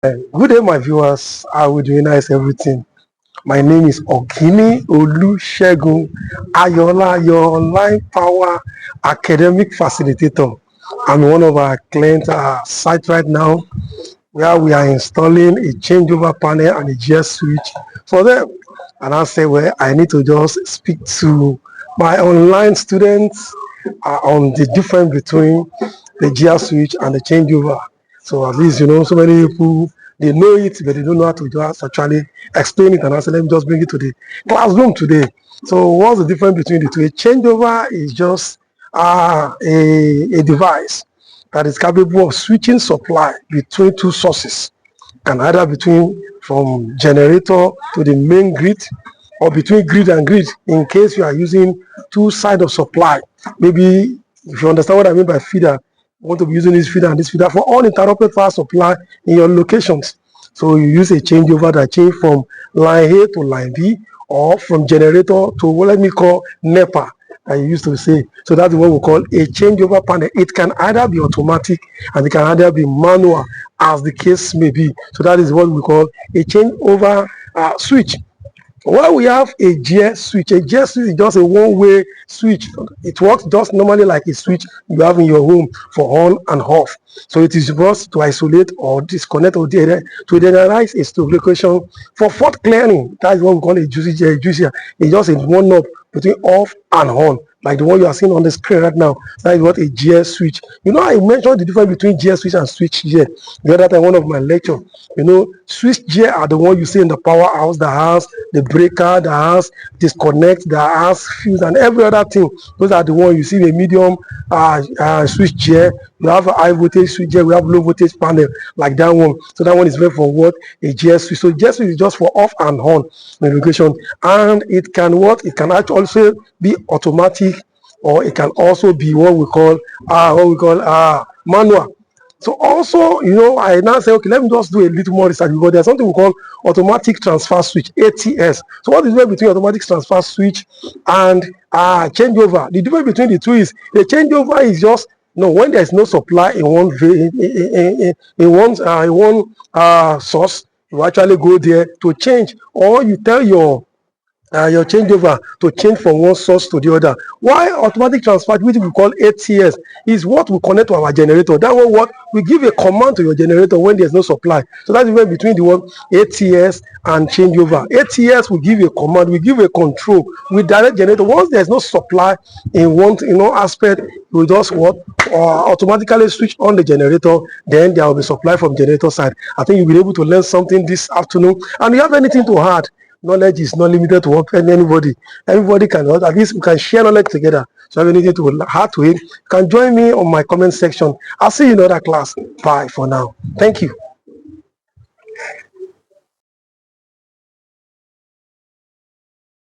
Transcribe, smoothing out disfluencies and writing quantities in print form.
Good day, my viewers. How are we doing? Nice everything. My name is Oginni Ayoola, your online power academic facilitator. I'm one of our client sites right now where we are installing a changeover panel and a GS switch for them. And I say, well, I need to just speak to my online students on the difference between the GS switch and the changeover. So at least, so many people, they know it, but they don't know how to just actually explain it. And I said, let me just bring it to the classroom today. So what's the difference between the two? A changeover is just a device that is capable of switching supply between two sources, and either between from generator to the main grid, or between grid and grid in case you are using two sides of supply. Maybe if you understand what I mean by feeder, you want to be using this feeder and this feeder for uninterrupted power supply in your locations. So you use a changeover that change from line A to line B, or from generator to what let me call NEPA, I used to say. So that's what we call a changeover panel. It can either be automatic and it can either be manual, as the case may be. So that is what we call a changeover switch. Well, we have a GS switch. A GS switch is just a one-way switch. It works just normally like a switch you have in your home for on and off. So it is supposed to isolate or disconnect or to generalize its location for fault clearing. That is what we call a juicer. It's just a one knob between off and on, like the one you are seeing on the screen right now. That is what a GS switch. I mentioned the difference between GS switch and switch gear the other time, one of my lecture. Switch gear are the one you see in the powerhouse that has the breaker, that has disconnect, that has fuse, and every other thing. Those are the one you see in a medium switch gear. We have a high voltage switch gear, we have low voltage panel like that one. So that one is meant for what? A GS switch. So GS switch is just for off and on navigation, and it can what? It can actually also be automatic, or it can also be what we call manual. So also, I now say, okay, let me just do a little more research, because there's something we call automatic transfer switch, ATS. So what is the difference between automatic transfer switch and changeover? The difference between the two is the changeover is just when there's no supply in one source, you actually go there to change, or you tell your changeover to change from one source to the other. Why automatic transfer, which we call ATS, is what we connect to our generator. That one, what we give a command to your generator when there's no supply. So that's the difference between the one ATS and changeover. ATS will give a command, we give a control, we direct generator. Once there's no supply in one aspect, we just automatically switch on the generator. Then there will be supply from generator side. I think you'll be able to learn something this afternoon. And you have anything to add? Knowledge is not limited to anybody. Everybody can, at least we can share knowledge together. So if you have anything to add to it, you can join me on my comment section. I'll see you in another class. Bye for now. Thank you.